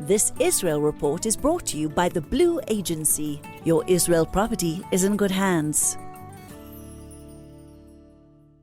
This Israel report is brought to you by the Blue Agency. Your Israel property is in good hands.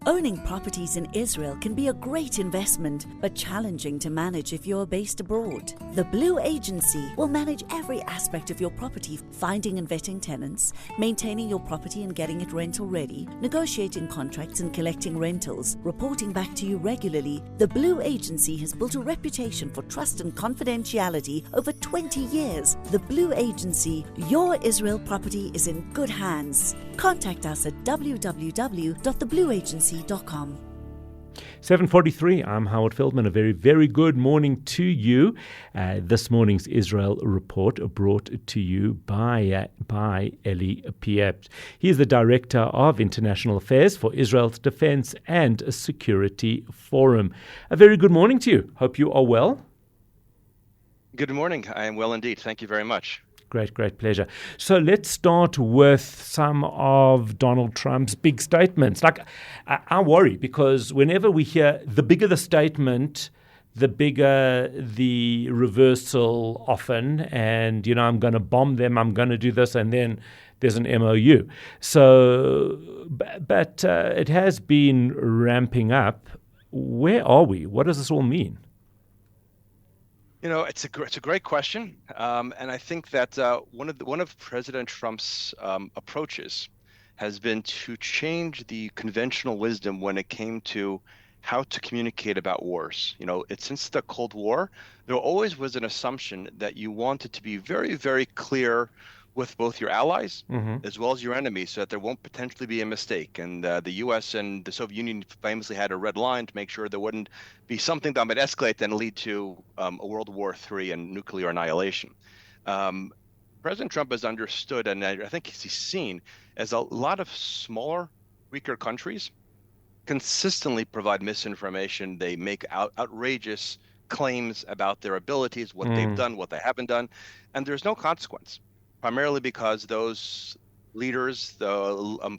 Owning properties in Israel can be a great investment, but challenging to manage if you are based abroad. The Blue Agency will manage every aspect of your property, finding and vetting tenants, maintaining your property and getting it rental ready, negotiating contracts and collecting rentals, reporting back to you regularly. The Blue Agency has built a reputation for trust and confidentiality over 20 years. The Blue Agency, your Israel property is in good hands. Contact us at www.theblueagency.com. 7:43. I'm Howard Feldman. A very, very good morning to you. This morning's Israel report brought to you by Elie Pieprz. He is the Director of International Affairs for Israel's Defense and Security Forum. A very good morning to you. Hope you are well. Good morning. I am well indeed. Thank you very much. Great pleasure. So let's start with some of Donald Trump's big statements. I worry because whenever we hear the bigger the statement, the bigger the reversal often. And, I'm going to bomb them, I'm going to do this, and then there's an MOU. So, but it has been ramping up. Where are we? What does this all mean? It's a great question, and I think that one of President Trump's approaches has been to change the conventional wisdom when it came to how to communicate about wars. Since the Cold War, there always was an assumption that you wanted to be very, very clear with both your allies as well as your enemies, so that there won't potentially be a mistake. And the U.S. and the Soviet Union famously had a red line to make sure there wouldn't be something that might escalate and lead to a World War III and nuclear annihilation. President Trump has understood, and I think he's seen, as a lot of smaller, weaker countries consistently provide misinformation. They make outrageous claims about their abilities, what they've done, what they haven't done, and there's no consequence. Primarily because those leaders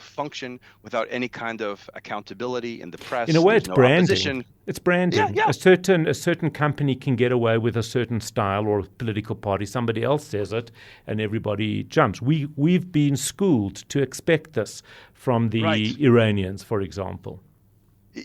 function without any kind of accountability in the press. In a way, it's branding. Opposition. It's branding. Yeah. A certain company can get away with a certain style or a political party. Somebody else says it, and everybody jumps. We've been schooled to expect this from the Iranians, for example.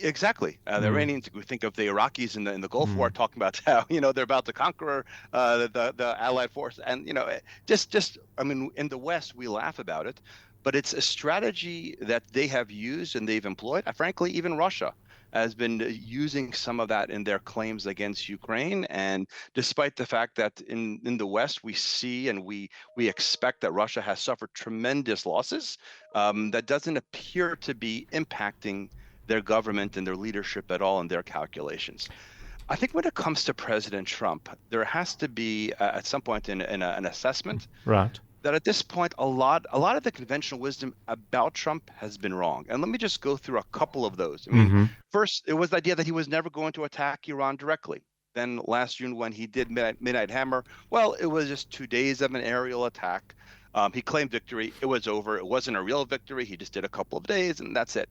Exactly. The Iranians, we think of the Iraqis in the Gulf War, talking about how they're about to conquer the Allied force, and in the West we laugh about it, but it's a strategy that they have used and they've employed. Frankly, even Russia has been using some of that in their claims against Ukraine, and despite the fact that in the West we see and we expect that Russia has suffered tremendous losses, that doesn't appear to be impacting their government and their leadership at all in their calculations. I think when it comes to President Trump, there has to be at some point in an assessment that at this point a lot of the conventional wisdom about Trump has been wrong. And let me just go through a couple of those. First, it was the idea that he was never going to attack Iran directly. Then last June when he did Midnight Hammer, well, it was just 2 days of an aerial attack. He claimed victory. It was over. It wasn't a real victory. He just did a couple of days and that's it.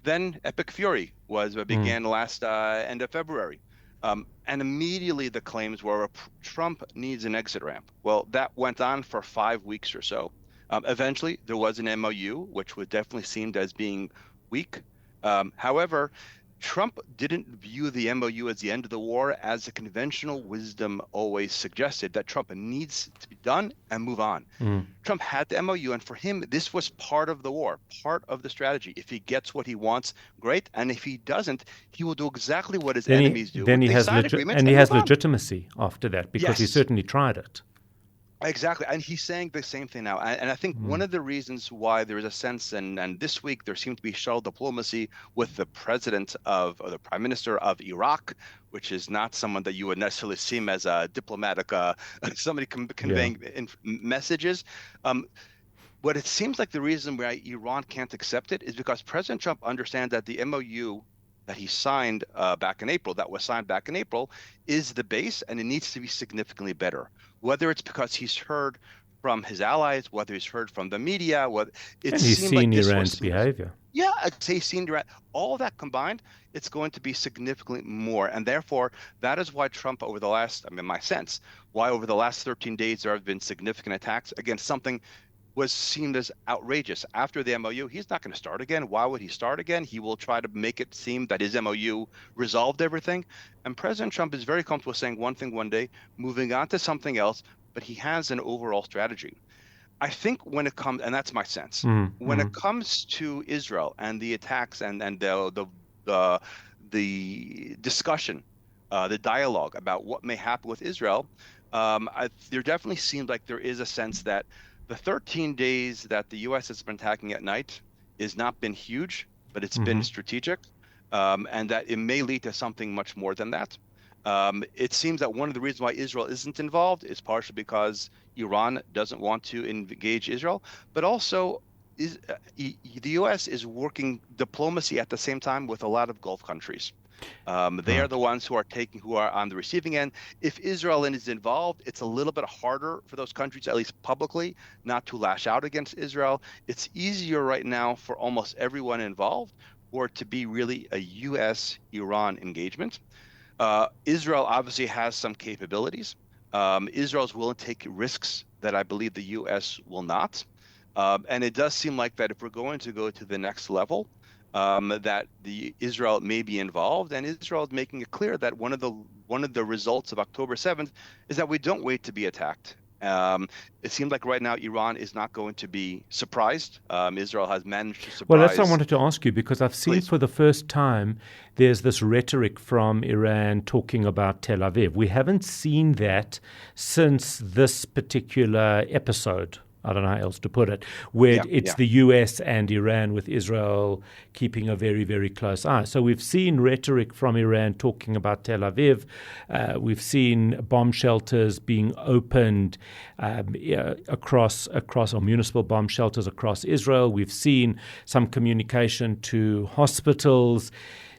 Then Epic Fury began last end of February. And immediately the claims were Trump needs an exit ramp. Well, that went on for 5 weeks or so. Eventually, there was an MOU, which was definitely seemed as being weak. However, Trump didn't view the MOU as the end of the war, as the conventional wisdom always suggested, that Trump needs to be done and move on. Trump had the MOU, and for him, this was part of the war, part of the strategy. If he gets what he wants, great. And if he doesn't, he will do exactly what his enemies do. Then he has legitimacy after that, because he certainly tried it. Exactly. And he's saying the same thing now. And I think one of the reasons why there is a sense, and this week there seemed to be shuttle diplomacy with the president or the prime minister of Iraq, which is not someone that you would necessarily seem as a diplomatic, somebody conveying messages. What it seems like the reason why Iran can't accept it is because President Trump understands that the MOU that he signed back in April, is the base, and it needs to be significantly better. Whether it's because he's heard from his allies, whether he's heard from the media, it And he's seemed like seen this Iran's was behavior. yeah, I'd say seen Iran. All of that combined, it's going to be significantly more, and therefore that is why Trump over the last, I mean, my sense, why over the last 13 days there have been significant attacks against something was seen as outrageous. After the MOU, he's not going to start again. Why would he start again? He will try to make it seem that his MOU resolved everything. And President Trump is very comfortable saying one thing one day, moving on to something else, but he has an overall strategy. I think when it comes, and that's my sense, when it comes to Israel and the attacks and the discussion, the dialogue about what may happen with Israel, there definitely seems like there is a sense that the 13 days that the U.S. has been attacking at night has not been huge, but it's been strategic, and that it may lead to something much more than that. It seems that one of the reasons why Israel isn't involved is partially because Iran doesn't want to engage Israel, but also the U.S. is working diplomacy at the same time with a lot of Gulf countries. They are the ones who are on the receiving end. If Israel is involved, it's a little bit harder for those countries, at least publicly, not to lash out against Israel. It's easier right now for almost everyone involved for it to be really a U.S.-Iran engagement. Israel obviously has some capabilities. Israel is willing to take risks that I believe the U.S. will not. And it does seem like that if we're going to go to the next level, that Israel may be involved, and Israel is making it clear that one of the results of October 7th is that we don't wait to be attacked. It seems like right now Iran is not going to be surprised. Israel has managed to surprise. Well, that's what I wanted to ask you, because I've seen for the first time there's this rhetoric from Iran talking about Tel Aviv. We haven't seen that since this particular episode. I don't know how else to put it, where it's the US and Iran, with Israel keeping a very, very close eye. So we've seen rhetoric from Iran talking about Tel Aviv. We've seen bomb shelters being opened across or municipal bomb shelters across Israel. We've seen some communication to hospitals.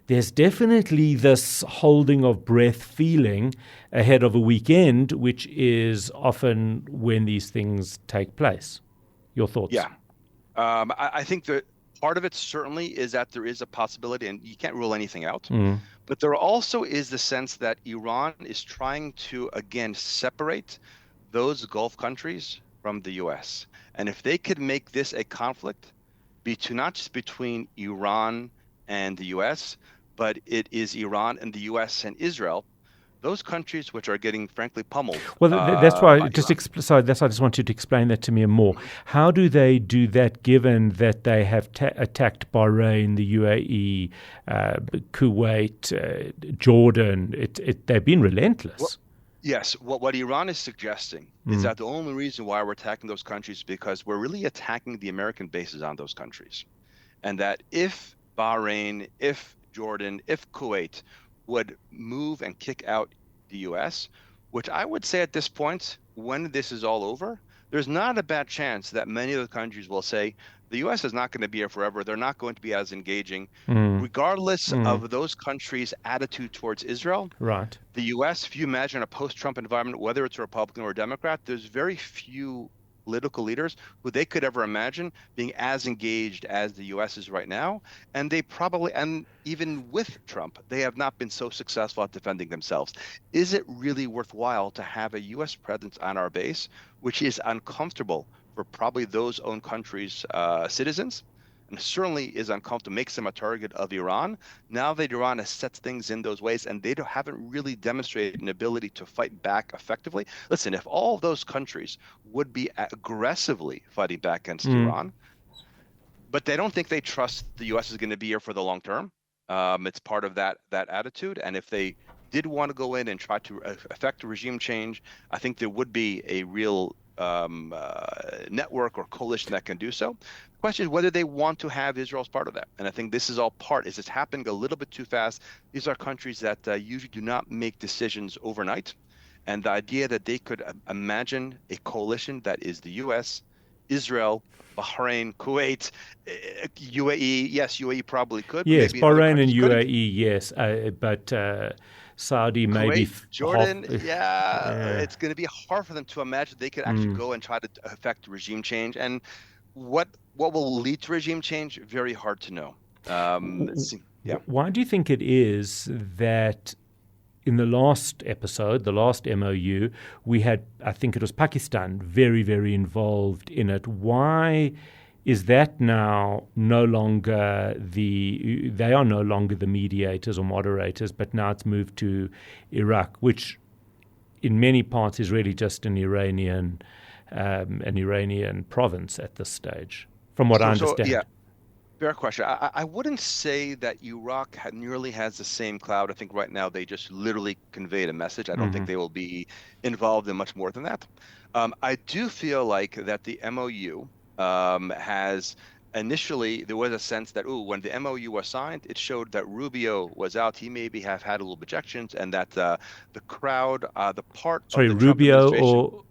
There's definitely this holding of breath feeling ahead of a weekend, which is often when these things take place. Your thoughts? Yeah. I think that part of it certainly is that there is a possibility, and you can't rule anything out. But there also is the sense that Iran is trying to, again, separate those Gulf countries from the U.S. And if they could make this a conflict not just between Iran and the U.S., but it is Iran and the U.S. and Israel, those countries which are getting, frankly, pummeled. Well, that's why I just want you to explain that to me more. How do they do that, given that they have attacked Bahrain, the UAE, Kuwait, Jordan? They've been relentless. Well, yes. What Iran is suggesting is that the only reason why we're attacking those countries is because we're really attacking the American bases on those countries. And that if Bahrain, if Jordan, if Kuwait would move and kick out the U.S., which I would say at this point, when this is all over, there's not a bad chance that many of the countries will say, the U.S. is not going to be here forever. They're not going to be as engaging, regardless of those countries' attitude towards Israel. Right. The U.S., if you imagine a post-Trump environment, whether it's a Republican or a Democrat, there's very few political leaders who they could ever imagine being as engaged as the U.S. is right now. And they probably, and even with Trump, they have not been so successful at defending themselves. Is it really worthwhile to have a U.S. presence on our base, which is uncomfortable for probably those own countries' citizens? And certainly is uncomfortable, makes them a target of Iran. Now that Iran has set things in those ways and they haven't really demonstrated an ability to fight back effectively. Listen, if all of those countries would be aggressively fighting back against Iran, but they don't think they trust the U.S. is going to be here for the long term. It's part of that attitude. And if they did want to go in and try to effect a regime change, I think there would be a real network or coalition that can do so. The question is whether they want to have Israel as part of that. And I think this is all it's happening a little bit too fast. These are countries that usually do not make decisions overnight. And the idea that they could imagine a coalition that is the U.S., Israel, Bahrain, Kuwait, UAE. Yes, UAE probably could. Yes, Bahrain and UAE, yes. But Saudi, maybe Kuwait, Jordan, yeah. it's going to be hard for them to imagine they could actually go and try to affect regime change. And what will lead to regime change? Very hard to know. Yeah. Why do you think it is that in the last episode, the last MOU, we had, I think it was Pakistan, very, very involved in it? Why is that now no longer they are no longer the mediators or moderators, but now it's moved to Iraq, which in many parts is really just an Iranian province at this stage, from what I understand. Yeah. Fair question. I wouldn't say that Iraq nearly has the same cloud. I think right now they just literally conveyed a message. I don't think they will be involved in much more than that. I do feel like that the MOU has initially, there was a sense that, when the MOU was signed, it showed that Rubio was out. He maybe have had a little objections, and that the crowd, the part Sorry, of the Rubio or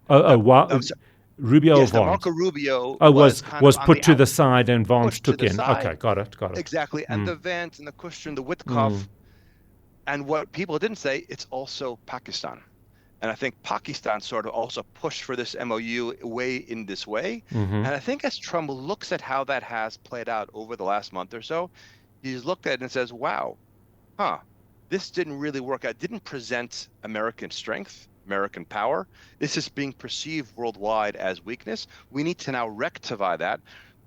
Rubio yes, or Vance? Marco Rubio was put to the side and Vance took in. Okay, got it. Exactly. And the Vance and the Kushner, the Witkoff, and what people didn't say, it's also Pakistan. And I think Pakistan sort of also pushed for this MOU in this way. And I think as Trump looks at how that has played out over the last month or so, he's looked at it and says, wow, this didn't really work out. It didn't present American strength, American power. This is being perceived worldwide as weakness. We need to now rectify that.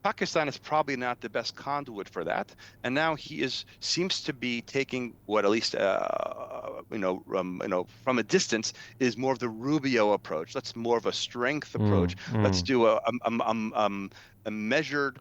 Pakistan is probably not the best conduit for that, and now he seems to be taking what, at least from a distance, is more of the Rubio approach. That's more of a strength approach. Let's do a measured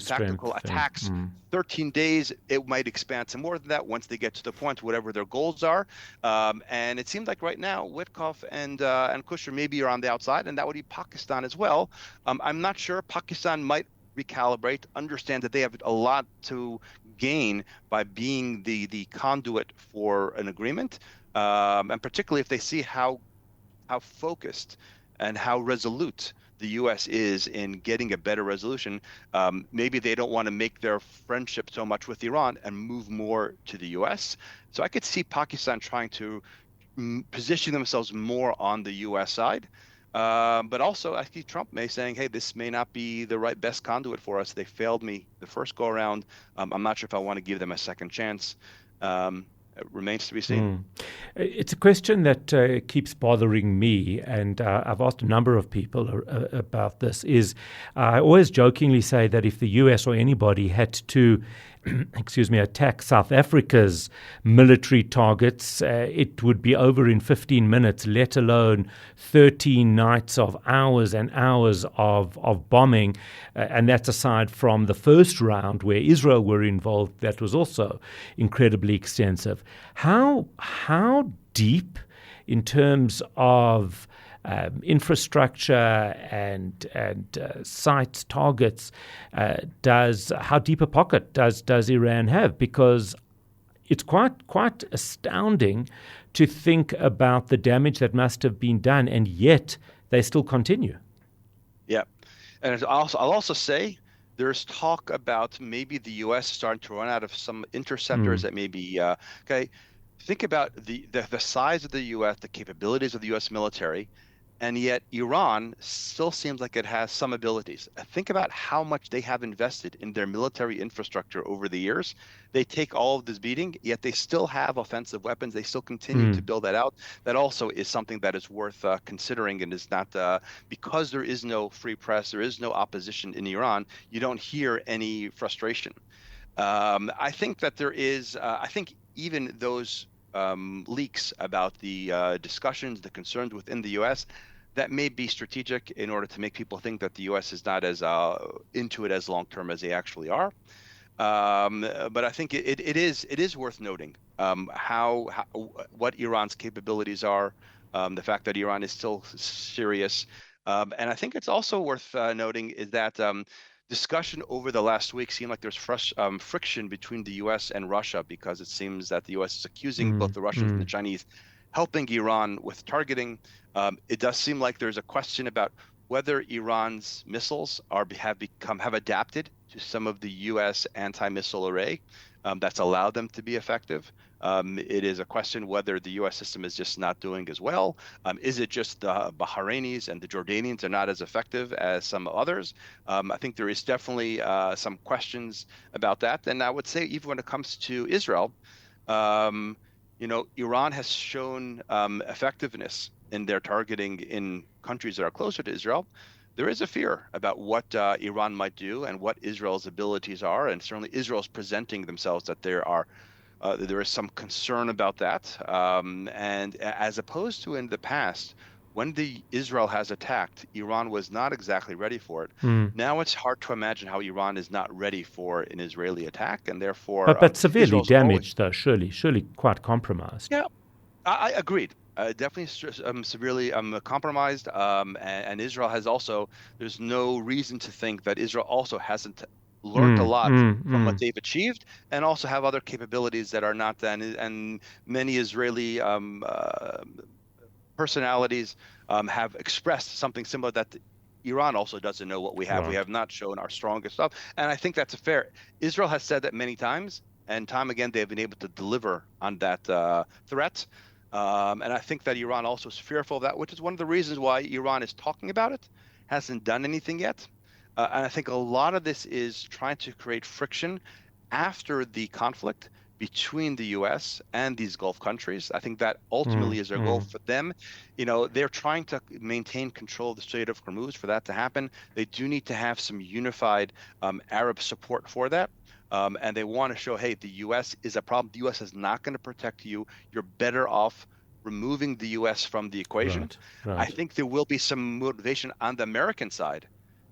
tactical attacks. 13 days. It might expand to more than that once they get to the point, whatever their goals are. And it seems like right now, Witkoff and Kushner maybe are on the outside, and that would be Pakistan as well. I'm not sure. Pakistan might recalibrate, understand that they have a lot to gain by being the conduit for an agreement, and particularly if they see how focused and how resolute the U.S. is in getting a better resolution. Maybe they don't want to make their friendship so much with Iran and move more to the U.S. So I could see Pakistan trying to position themselves more on the U.S. side. But also, I see Trump may saying, hey, this may not be the best conduit for us. They failed me the first go around. I'm not sure if I want to give them a second chance. It remains to be seen. It's a question that keeps bothering me, and I've asked a number of people about this, I always jokingly say that if the US or anybody had to attack South Africa's military targets, it would be over in 15 minutes, let alone 13 nights of hours and hours of bombing. And that's aside from the first round where Israel were involved. That was also incredibly extensive. How deep in terms of infrastructure and sites, targets, how deep a pocket does Iran have? Because it's quite astounding to think about the damage that must have been done, and yet they still continue. Yeah, and I'll also say there's talk about maybe the U.S. starting to run out of some interceptors that may be okay. Think about the size of the U.S., the capabilities of the U.S. military. And yet Iran still seems like it has some abilities. Think about how much they have invested in their military infrastructure over the years. They take all of this beating, yet they still have offensive weapons. They still continue to build that out. That also is something that is worth considering, and is not because there is no free press, there is no opposition in Iran, you don't hear any frustration. I think that there is, I think even those leaks about the discussions, the concerns within the U.S., that may be strategic in order to make people think that the U.S. is not as into it as long-term as they actually are. But I think it is worth noting what Iran's capabilities are, the fact that Iran is still serious. And I think it's also worth noting is that discussion over the last week seemed like there's friction between the U.S. and Russia, because it seems that the U.S. is accusing both the Russians and the Chinese helping Iran with targeting. It does seem like there's a question about whether Iran's missiles have adapted to some of the U.S. anti-missile array. that's allowed them to be effective. It is a question whether the U.S. system is just not doing as well. Is it just the Bahrainis and the Jordanians are not as effective as some others? I think there is definitely some questions about that. And I would say even when it comes to Israel, Iran has shown effectiveness in their targeting in countries that are closer to Israel. There is a fear about what Iran might do and what Israel's abilities are, and certainly Israel's presenting themselves that there is some concern about that. And as opposed to in the past, when Israel has attacked, Iran was not exactly ready for it. Now it's hard to imagine how Iran is not ready for an Israeli attack, and therefore, but severely Israel's damaged, though. Surely quite compromised. Yeah, I agreed. Definitely severely compromised, and Israel has also. There's no reason to think that Israel also hasn't learned a lot from what they've achieved, and also have other capabilities that are not done. And many Israeli personalities have expressed something similar, that Iran also doesn't know what we have. Right. We have not shown our strongest stuff, and I think that's fair. Israel has said that many times, and time again they have been able to deliver on that threat. And I think that Iran also is fearful of that, which is one of the reasons why Iran is talking about it, hasn't done anything yet. And I think a lot of this is trying to create friction after the conflict between the U.S. and these Gulf countries. I think that ultimately is their goal for them. They're trying to maintain control of the Strait of Hormuz. For that to happen, they do need to have some unified Arab support for that. And they want to show, hey, the U.S. is a problem. The U.S. is not going to protect you. You're better off removing the U.S. from the equation. Right. I think there will be some motivation on the American side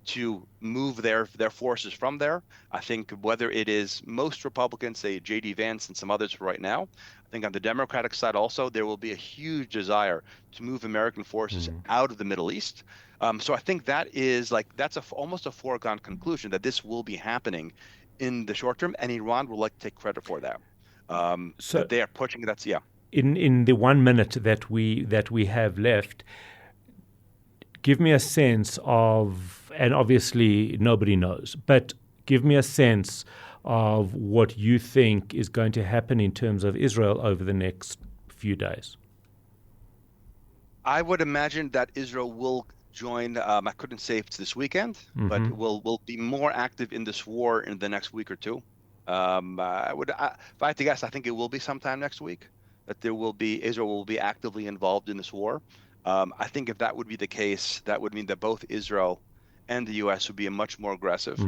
to move their forces from there. I think whether it is most Republicans, say J.D. Vance and some others right now, I think on the Democratic side also, there will be a huge desire to move American forces out of the Middle East. So I think that's almost a foregone conclusion that this will be happening in the short term, and Iran will like to take credit for that. So that they are pushing. That's In the 1 minute that we have left, give me a sense of, and obviously nobody knows, but give me a sense of what you think is going to happen in terms of Israel over the next few days. I would imagine that Israel will join. I couldn't say if it's this weekend, but will be more active in this war in the next week or two. If I had to guess, I think it will be sometime next week that Israel will be actively involved in this war. I think if that would be the case, that would mean that both Israel and the U.S. would be much more aggressive.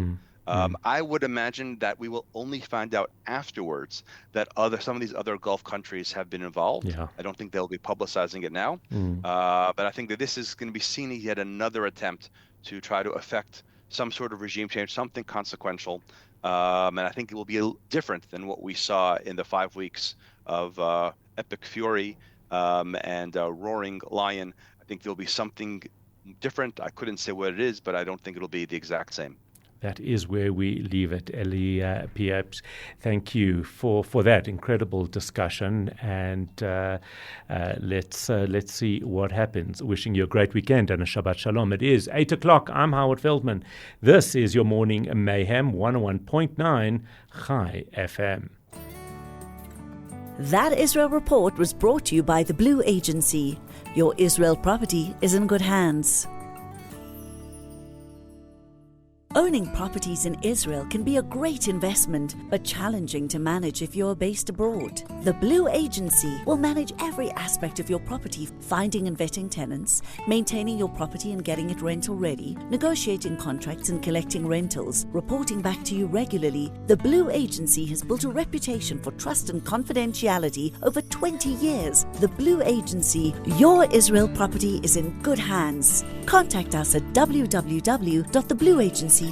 I would imagine that we will only find out afterwards that some of these other Gulf countries have been involved. Yeah. I don't think they'll be publicizing it now. But I think that this is going to be seen as yet another attempt to try to affect some sort of regime change, something consequential. And I think it will be different than what we saw in the 5 weeks of epic fury and roaring lion. I think there'll be something different. I couldn't say what it is, but I don't think it'll be the exact same. That is where we leave it. Elie Pieprz, thank you for that incredible discussion, and let's see what happens. Wishing you a great weekend and a Shabbat Shalom. It is 8 o'clock. I'm Howard Feldman. This is your Morning Mayhem, 101.9 Chai FM. That Israel Report was brought to you by the Blue Agency. Your Israel property is in good hands. Owning properties in Israel can be a great investment, but challenging to manage if you're based abroad. The Blue Agency will manage every aspect of your property, finding and vetting tenants, maintaining your property and getting it rental ready, negotiating contracts and collecting rentals, reporting back to you regularly. The Blue Agency has built a reputation for trust and confidentiality over 20 years. The Blue Agency, your Israel property is in good hands. Contact us at www.theblueagency.com.